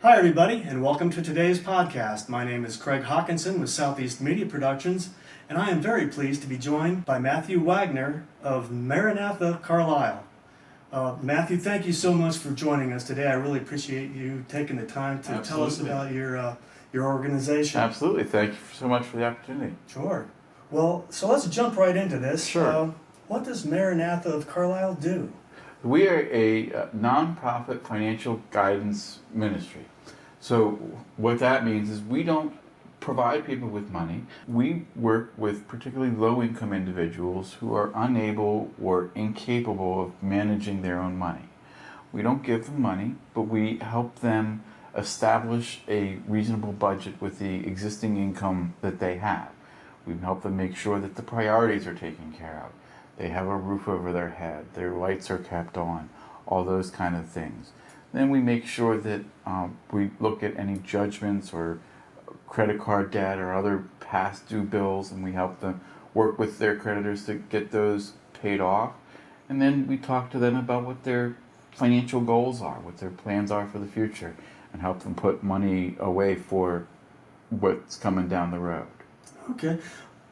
Hi, everybody, and welcome to today's podcast. My name is Craig Hawkinson with Southeast Media Productions, and I am very pleased to be joined by Matthew Wagner of Maranatha Carlisle. Matthew, thank you so much for joining us today. I really appreciate you taking the time to tell us about your organization. Absolutely. Thank you so much for the opportunity. Sure. Well, so let's jump right into this. Sure. What does Maranatha of Carlisle do? We are a nonprofit financial guidance ministry. So what that means is we don't provide people with money. We work with particularly low-income individuals who are unable or incapable of managing their own money. We don't give them money, but we help them establish a reasonable budget with the existing income that they have. We help them make sure that the priorities are taken care of. They have a roof over their head, their lights are kept on, all those kind of things. Then we make sure that we look at any judgments or credit card debt or other past due bills, and we help them work with their creditors to get those paid off. And then we talk to them about what their financial goals are, what their plans are for the future, and help them put money away for what's coming down the road. Okay.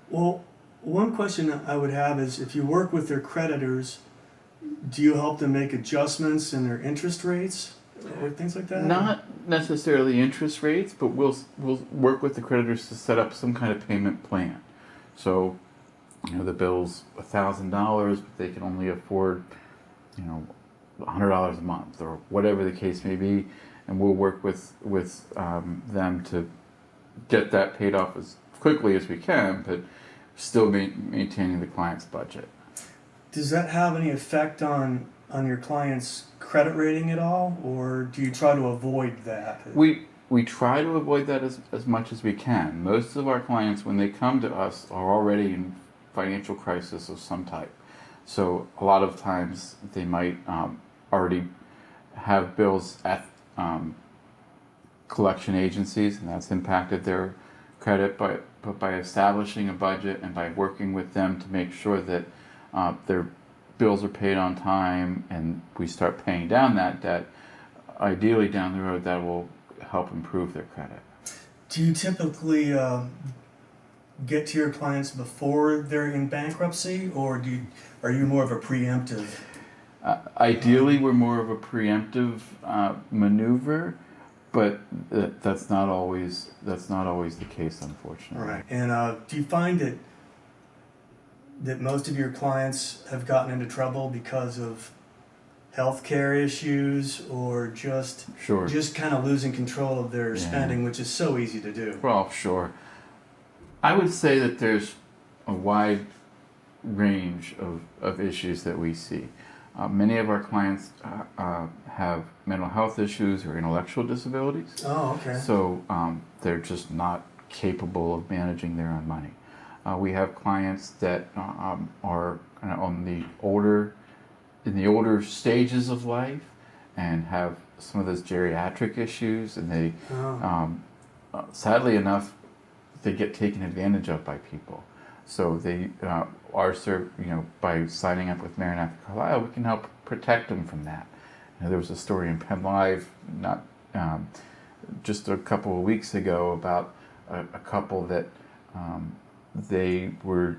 Well, one question I would have is, if you work with their creditors, do you help them make adjustments in their interest rates or things like that? Not necessarily interest rates, but we'll work with the creditors to set up some kind of payment plan. So, the bill's $1,000, but they can only afford, $100 a month or whatever the case may be, and we'll work with them to get that paid off as quickly as we can, but still maintaining the client's budget. Does that have any effect on your client's credit rating at all, or do you try to avoid that? We try to avoid that as much as we can. Most of our clients, when they come to us, are already in financial crisis of some type. So a lot of times they might already have bills at collection agencies, and that's impacted their credit. But by establishing a budget and by working with them to make sure that their bills are paid on time and we start paying down that debt, ideally down the road that will help improve their credit. Do you typically get to your clients before they're in bankruptcy, or are you more of a preemptive? Ideally, we're more of a preemptive maneuver, but that's not always the case, unfortunately. Right. And do you find that most of your clients have gotten into trouble because of healthcare issues, or just kind of losing control of their spending, which is so easy to do? Well, sure. I would say that there's a wide range of issues that we see. Many of our clients have mental health issues or intellectual disabilities. Oh, okay. So they're just not capable of managing their own money. We have clients that are kind of in the older stages of life and have some of those geriatric issues, and they, sadly enough, they get taken advantage of by people. So they are served, by signing up with Maranatha Carlisle, we can help protect them from that. There was a story in Penn Live just a couple of weeks ago about a couple that they were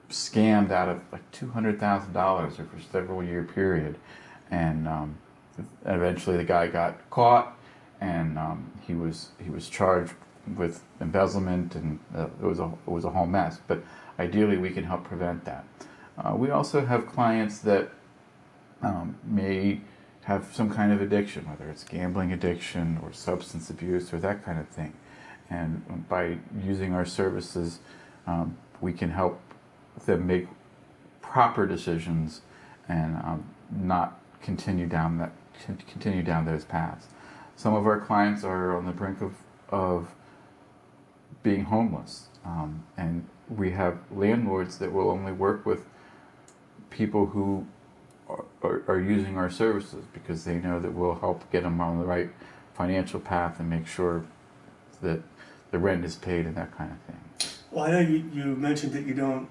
scammed out of like $200,000 over a several year period, and eventually the guy got caught, and he was charged with embezzlement, and it was a whole mess. But ideally, we can help prevent that. We also have clients that may have some kind of addiction, whether it's gambling addiction or substance abuse or that kind of thing. And by using our services, we can help them make proper decisions and not continue down those paths. Some of our clients are on the brink of being homeless, and we have landlords that will only work with people who are using our services because they know that we'll help get them on the right financial path and make sure that the rent is paid and that kind of thing. Well, I know you mentioned that you don't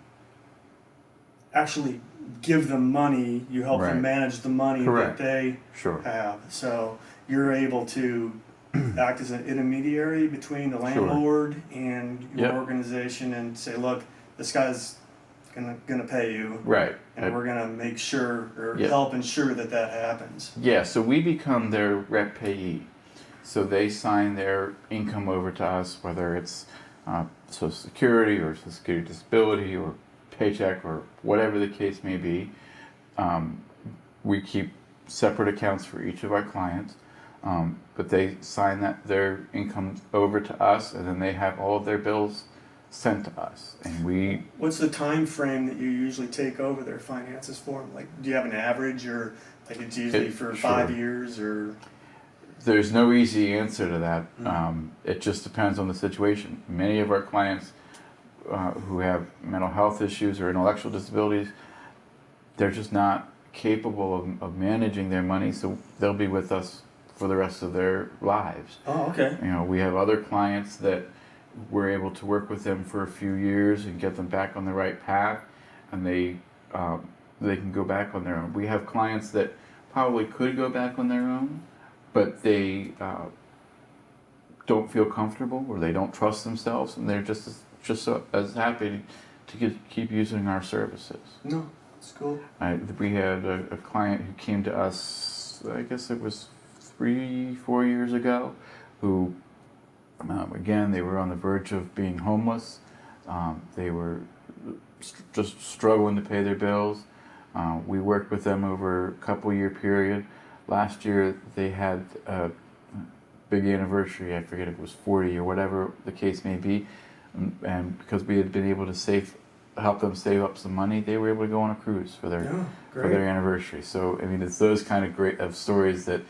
actually give them money, you help them manage the money that they have. So you're able to act as an intermediary between the landlord and your organization and say, look, this guy's gonna pay you, right? And we're gonna make sure or help ensure that happens. Yeah, so we become their rep payee. So they sign their income over to us, whether it's Social Security or Social Security Disability or paycheck or whatever the case may be. We keep separate accounts for each of our clients, but they sign their income over to us, and then they have all of their bills sent to us. And we. What's the time frame that you usually take over their finances for them? Like, do you have an average, or like it's usually for 5 years, or? There's no easy answer to that. It just depends on the situation. Many of our clients who have mental health issues or intellectual disabilities, they're just not capable of managing their money, so they'll be with us for the rest of their lives. Oh, okay. You know, we have other clients that we're able to work with them for a few years and get them back on the right path, and they can go back on their own. We have clients that probably could go back on their own, but they don't feel comfortable or they don't trust themselves, and they're just as happy to keep using our services. No, that's cool. We had a client who came to us, I guess it was 3-4 years ago, who again, they were on the verge of being homeless. They were just struggling to pay their bills. We worked with them over a couple-year period. Last year, they had a big anniversary. I forget if it was 40 or whatever the case may be. And because we had been able to help them save up some money, they were able to go on a cruise for their anniversary. So, I mean, it's those kind of great stories that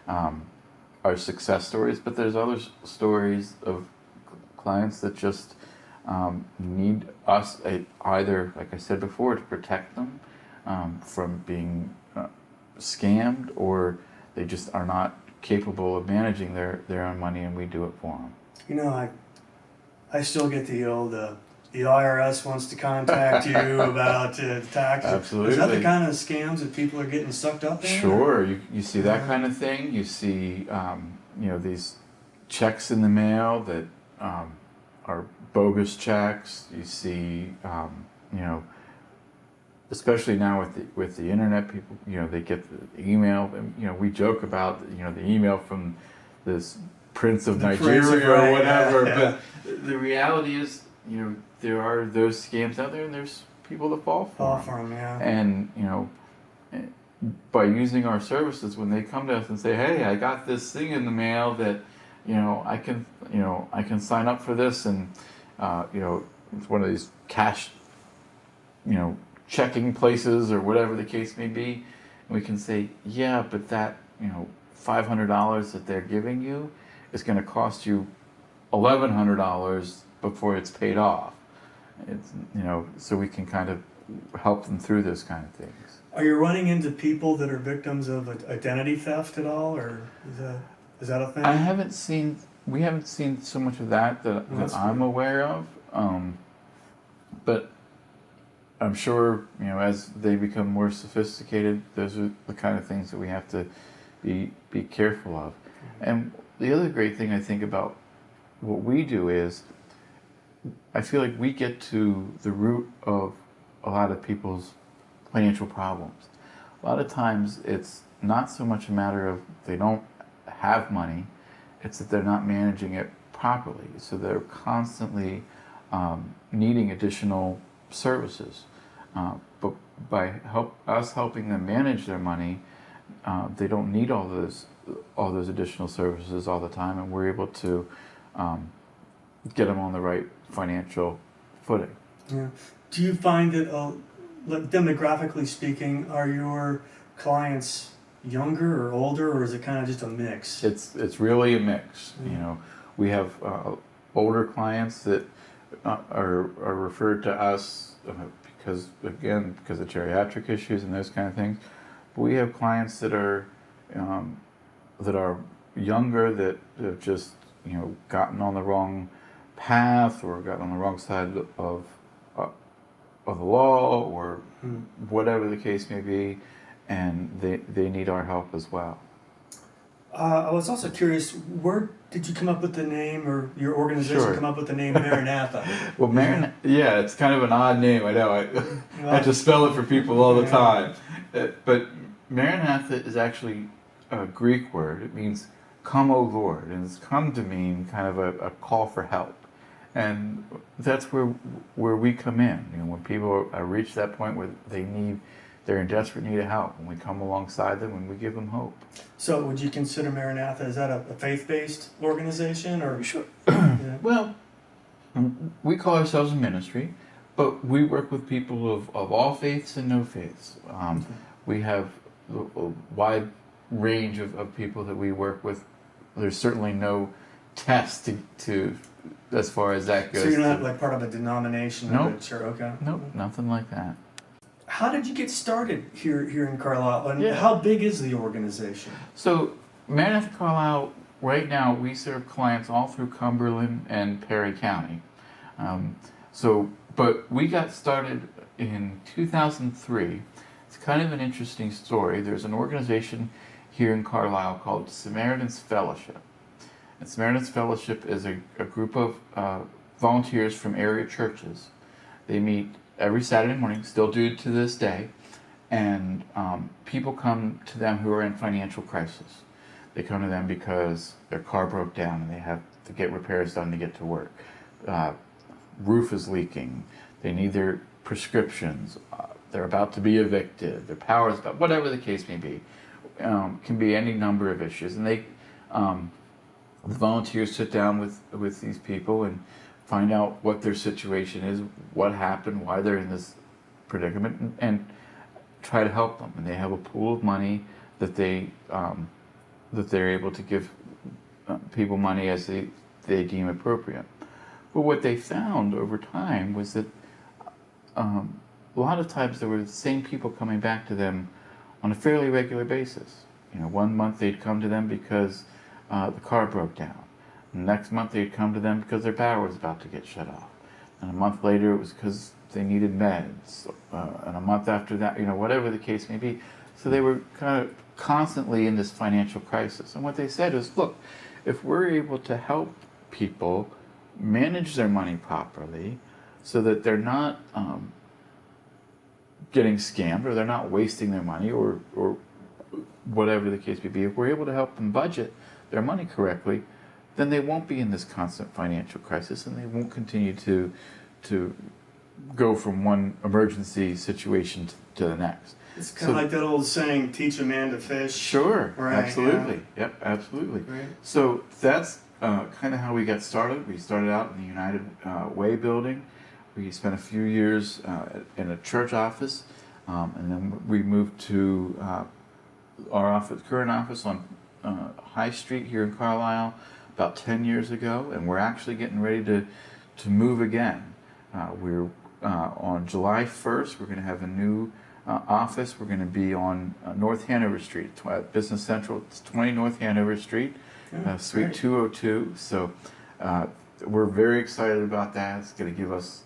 are success stories, but there's other stories of clients that just need us either, like I said before, to protect them from being scammed, or they just are not capable of managing their own money, and we do it for them. You know, I still get the old the IRS wants to contact you about taxes. Absolutely. Is that the kind of scams that people are getting sucked up in? Sure. You see that kind of thing. You see, these checks in the mail that are bogus checks. You see, especially now with the internet, people, they get the email, and we joke about the email from this Prince of Nigeria or whatever. Yeah. But the reality is, there are those scams out there, and there's people that fall for them. Yeah. And by using our services, when they come to us and say, "Hey, I got this thing in the mail that, I can sign up for this," and it's one of these cash, checking places or whatever the case may be, and we can say, "Yeah, but that $500 that they're giving you is going to cost you $1,100 before it's paid off." It's so we can kind of help them through those kind of things. Are you running into people that are victims of identity theft at all, or is that a thing? We haven't seen so much of that I'm aware of, but I'm sure as they become more sophisticated, those are the kind of things that we have to be careful of. And the other great thing I think about what we do is, I feel like we get to the root of a lot of people's financial problems. A lot of times it's not so much a matter of they don't have money, it's that they're not managing it properly. So they're constantly needing additional services. But by us helping them manage their money, they don't need all those additional services all the time, and we're able to get them on the right financial footing. Yeah. Do you find that, demographically speaking, are your clients younger or older, or is it kind of just a mix? It's really a mix. Mm-hmm. We have older clients that are referred to us because of geriatric issues and those kind of things. But we have clients that are younger, that have just gotten on the wrong path or gotten on the wrong side of the law, or whatever the case may be, and they need our help as well. I was also curious, where did you come up with the name, or your organization Sure. come up with the name Maranatha? Well, yeah, it's kind of an odd name. I know. I have to spell it for people all the time. But Maranatha is actually a Greek word. It means "come, O Lord," and it's come to mean kind of a call for help. And that's where we come in. You know, when people reach that point where they're in desperate need of help, and we come alongside them and we give them hope. So, would you consider Maranatha, is that a faith-based organization, or? Sure. Yeah. Well, we call ourselves a ministry, but we work with people of all faiths and no faiths. We have a wide range of people that we work with. There's certainly no test to as far as that goes. So you're not like part of a denomination? Nope. Sure, okay. Nope, nothing like that. How did you get started here in Carlisle, and Yeah. how big is the organization? So, Maranatha Carlisle, right now, we serve clients all through Cumberland and Perry County. But we got started in 2003. It's kind of an interesting story. There's an organization here in Carlisle called Samaritan's Fellowship. And Samaritan's Fellowship is a group of volunteers from area churches. They meet every Saturday morning, still do to this day, and people come to them who are in financial crisis. They come to them because their car broke down and they have to get repairs done to get to work. Roof is leaking. They need their prescriptions. They're about to be evicted. Their power is about, whatever the case may be. Can be any number of issues. And the volunteers sit down with these people and find out what their situation is, what happened, why they're in this predicament, and try to help them. And they have a pool of money that they're able to give people money as they deem appropriate. But what they found over time was that a lot of times there were the same people coming back to them on a fairly regular basis. You know, one month they'd come to them because the car broke down. Next month they'd come to them because their power was about to get shut off. And a month later it was because they needed meds. And a month after that, you know, whatever the case may be. So they were kind of constantly in this financial crisis. And what they said is, look, if we're able to help people manage their money properly so that they're not getting scammed, or they're not wasting their money, or whatever the case may be, if we're able to help them budget their money correctly, then they won't be in this constant financial crisis, and they won't continue to go from one emergency situation to the next. It's kind of like that old saying, teach a man to fish. Sure, Right, absolutely. Yeah. Yep, absolutely. Right. So that's kind of how we got started. We started out in the United Way building. We spent a few years in a church office, and then we moved to our current office on High Street here in Carlisle about 10 years ago, and we're actually getting ready to move again. We're on July 1st, we're going to have a new office. We're going to be on North Hanover Street, Business Central. It's 20 North Hanover Street, Suite Great. 202. So we're very excited about that. It's going to give us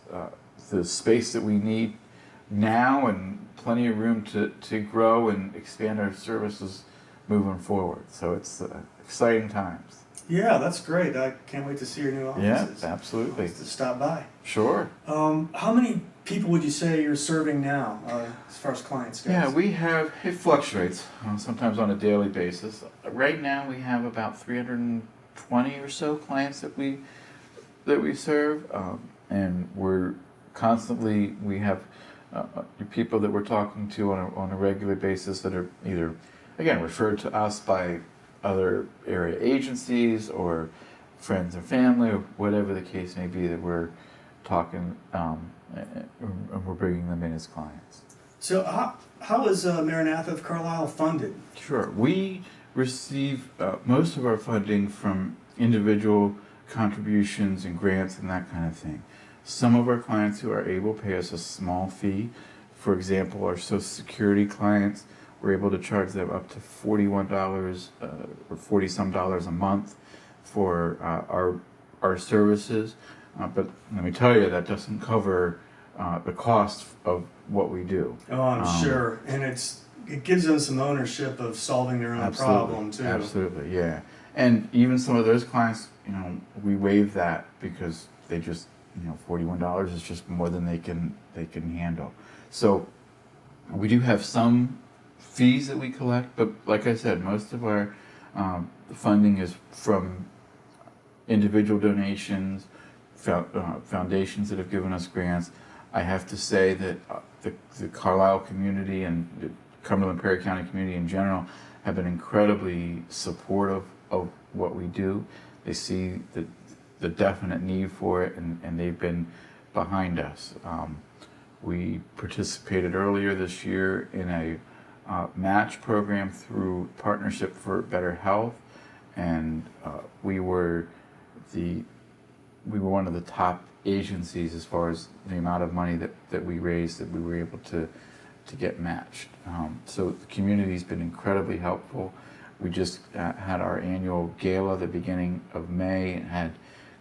the space that we need now, and plenty of room to grow and expand our services moving forward. So it's exciting times. Yeah, that's great. I can't wait to see your new offices. Yeah, absolutely. To stop by. Sure. How many people would you say you're serving now, as far as clients go? Yeah, it fluctuates, sometimes on a daily basis. Right now we have about 320 or so clients that we serve, and we have people that we're talking to on a regular basis that are either, again, referred to us by other area agencies or friends or family, or whatever the case may be, that we're talking and we're bringing them in as clients. So how is Maranatha of Carlisle funded? Sure. We receive most of our funding from individual contributions and grants and that kind of thing. Some of our clients who are able pay us a small fee. For example, our Social Security clients, we're able to charge them up to $41 or $40-some a month for our services. But let me tell you, that doesn't cover the cost of what we do. Oh, I'm sure. And it's it gives them some ownership of solving their own problem too. Absolutely, yeah. And even some of those clients, we waive that because they just, $41 is just more than they can handle. So we do have some fees that we collect, but like I said, most of our funding is from individual donations, foundations that have given us grants. I have to say that the Carlisle community and the Cumberland Perry County community in general have been incredibly supportive of what we do. They see the definite need for it, and they've been behind us. We participated earlier this year in a match program through Partnership for Better Health, and we were one of the top agencies as far as the amount of money that we raised that we were able to get matched. So the community's been incredibly helpful. We just had our annual gala the beginning of May and had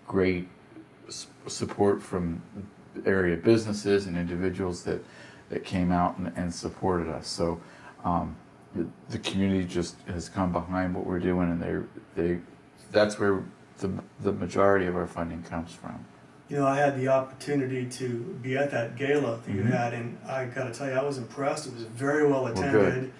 great support from area businesses and individuals that came out and supported us. So the community just has come behind what we're doing, and that's where the majority of our funding comes from. I had the opportunity to be at that gala that you had, and I got to tell you, I was impressed. It was very well attended.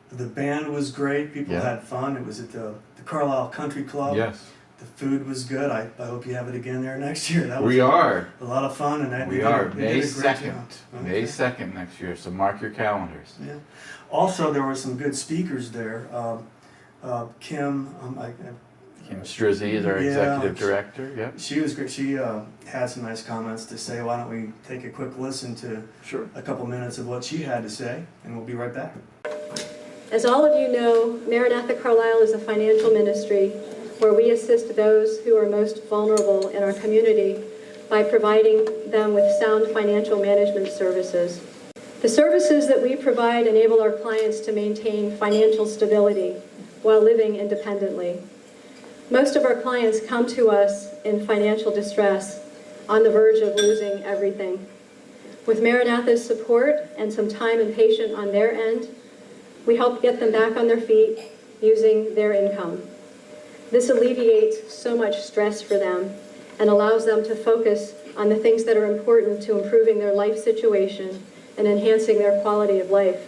The band was great. People had fun. It was at the Carlisle Country Club. Yes. The food was good. I hope you have it again there next year. That was we are. A lot of fun, and we are May 2nd. May 2nd next year. So mark your calendars. Yeah. Also, there were some good speakers there. Kim Strizzy is our executive director. Yep. She was great. She had some nice comments to say. Why don't we take a quick listen to a couple minutes of what she had to say, and we'll be right back. As all of you know, Maranatha Carlisle is a financial ministry where we assist those who are most vulnerable in our community by providing them with sound financial management services. The services that we provide enable our clients to maintain financial stability while living independently. Most of our clients come to us in financial distress, on the verge of losing everything. With Maranatha's support and some time and patience on their end, we help get them back on their feet using their income. This alleviates so much stress for them and allows them to focus on the things that are important to improving their life situation and enhancing their quality of life.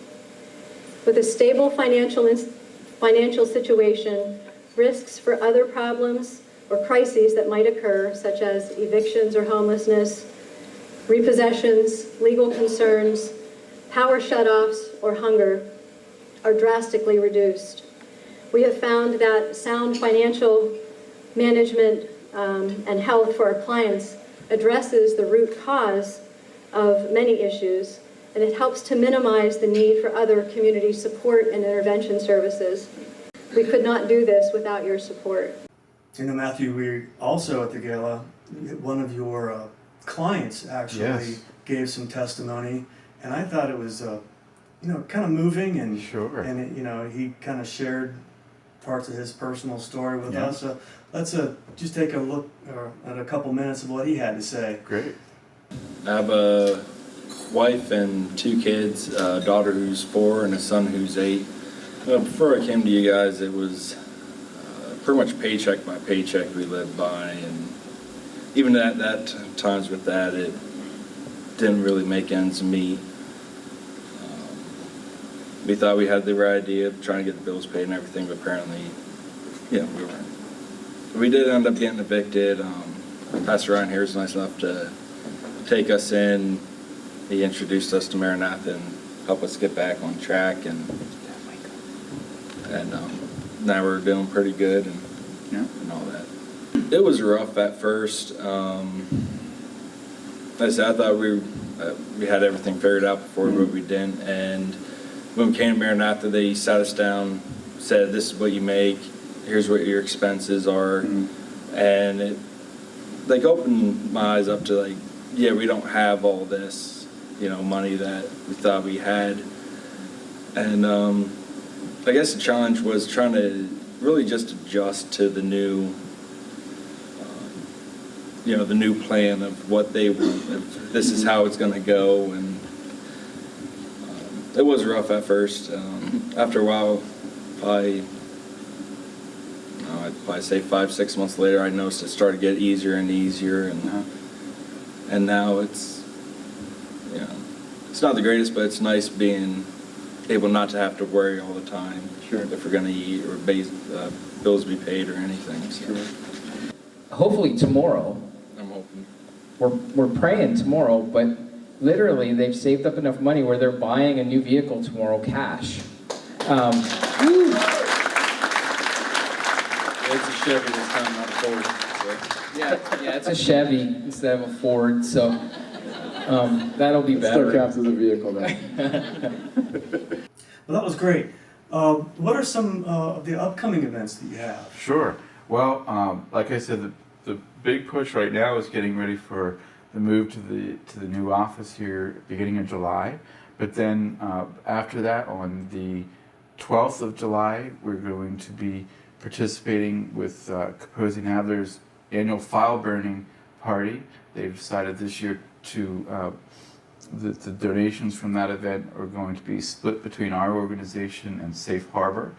With a stable financial situation, risks for other problems or crises that might occur, such as evictions or homelessness, repossessions, legal concerns, power shutoffs, or hunger, are drastically reduced. We have found that sound financial management and health for our clients addresses the root cause of many issues, and it helps to minimize the need for other community support and intervention services. We could not do this without your support. Matthew, we also at the gala, one of your clients actually gave some testimony, and I thought it was kind of moving, and and he kind of shared parts of his personal story with us. So let's just take a look at a couple minutes of what he had to say. Great. I have a wife and 2 kids, a daughter who's 4 and a son who's 8. Before I came to you guys, it was pretty much paycheck by paycheck we lived by, and even at times with that, it didn't really make ends meet. We thought we had the right idea of trying to get the bills paid and everything, but apparently, we weren't. We did end up getting evicted. Pastor Ryan here was nice enough to take us in. He introduced us to Maranatha and helped us get back on track, and now we're doing pretty good and all that. It was rough at first. Like I said, I thought we had everything figured out before, but we didn't. And when we came to Maranatha, they sat us down, said, "This is what you make. Here's what your expenses are," and it opened my eyes up to we don't have all this, money that we thought we had. And I guess the challenge was trying to really just adjust to the new, the new plan of what they want. If this is how it's going to go, and It was rough at first. After a while, I'd probably say 5-6 months later, I noticed it started to get easier and easier, and now it's, you know, it's not the greatest, but it's nice being able not to have to worry all the time. Sure. If we're gonna eat or bills be paid or anything. So Hopefully tomorrow, I'm hoping. we're praying tomorrow, but literally they've saved up enough money where they're buying a new vehicle tomorrow cash. It's a Chevy this time, not a Ford. So. Yeah, it's a Chevy instead of a Ford, so that'll be better. Still counts as a vehicle then. Well, that was great. What are some of the upcoming events that you have? Sure. Well, like I said, the big push right now is getting ready for the move to the new office here beginning of July. But then after that, on the 12th of July, we're going to be participating with Kaposi and Adler's annual file burning party. They've decided this year to the donations from that event are going to be split between our organization and Safe Harbor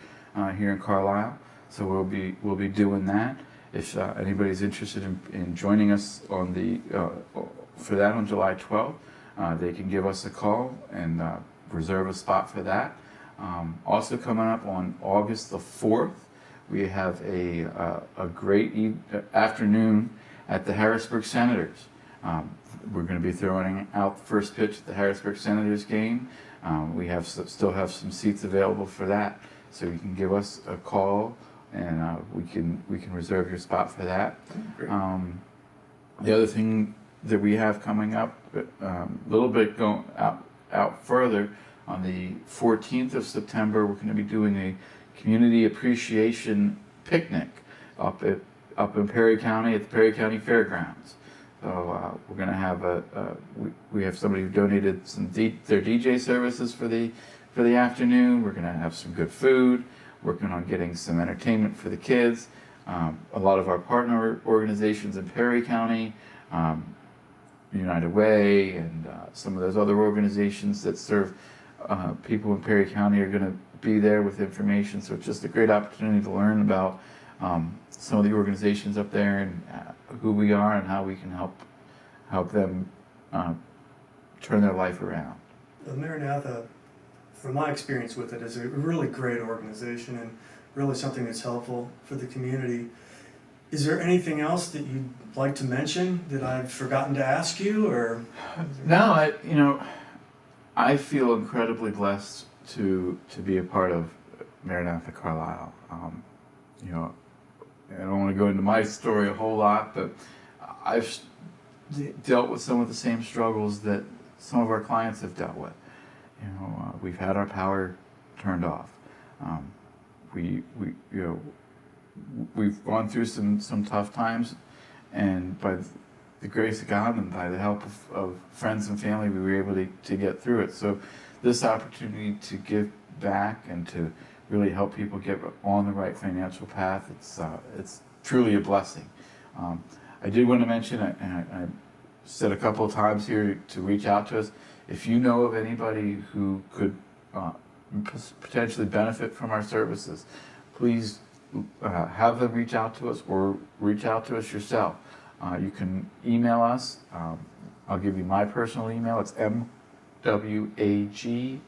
here in Carlisle. So we'll be doing that. If anybody's interested in joining us on for that on July 12th, they can give us a call and reserve a spot for that. Also coming up on August the 4th, we have a great afternoon at the Harrisburg Senators. We're going to be throwing out the first pitch at the Harrisburg Senators game. We still have some seats available for that, so you can give us a call and we can reserve your spot for that. The other thing that we have coming up, a little bit going out further, on the 14th of September, we're going to be doing a community appreciation picnic up in Perry County at the Perry County Fairgrounds. So we're going to have we have somebody who donated their DJ services for the afternoon. We're going to have some good food, working on getting some entertainment for the kids. A lot of our partner organizations in Perry County, United Way, and some of those other organizations that serve people in Perry County are going to be there with information. So it's just a great opportunity to learn about some of the organizations up there and who we are and how we can help them turn their life around. Maranatha, from my experience with it, is a really great organization and really something that's helpful for the community. Is there anything else that you'd like to mention that I've forgotten to ask you, or? No, I feel incredibly blessed to be a part of Maranatha Carlisle. I don't want to go into my story a whole lot, but I've dealt with some of the same struggles that some of our clients have dealt with. We've had our power turned off. We've gone through some tough times, and by the grace of God and by the help of friends and family, we were able to get through it. So this opportunity to give back and to really help people get on the right financial path, it's truly a blessing. I did want to mention, I said a couple of times here to reach out to us. If you know of anybody who could potentially benefit from our services, please have them reach out to us or reach out to us yourself. You can email us. I'll give you my personal email. It's MWAGNER,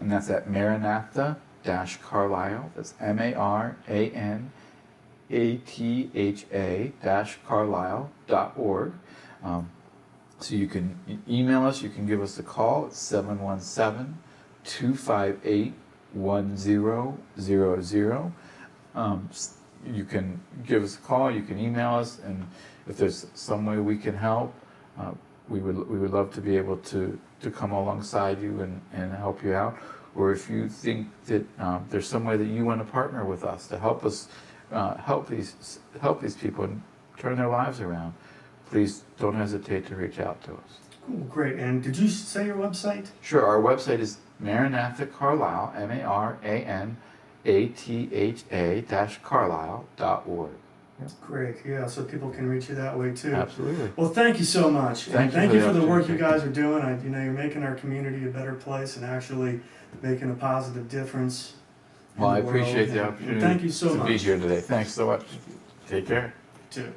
and that's at Maranatha-Carlisle. That's MARANATHA-Carlisle.org. So you can email us. You can give us a call. It's 717-258-1000. You can give us a call, you can email us, and if there's some way we can help, we would love to be able to come alongside you and help you out. Or if you think that there's some way that you want to partner with us to help us help these people and turn their lives around, please don't hesitate to reach out to us. Cool, great. And did you say your website? Sure, our website is Maranatha Carlisle, MARANATHA-Carlisle.org. Great, yeah, so people can reach you that way too. Absolutely. Well, thank you so much. And Thank you thank for you the for the work you opportunity. guys are doing. You're making our community a better place and actually making a positive difference. in Well, I the world. appreciate the And opportunity thank you so to much. be here today. Thanks so much. Take care. Too.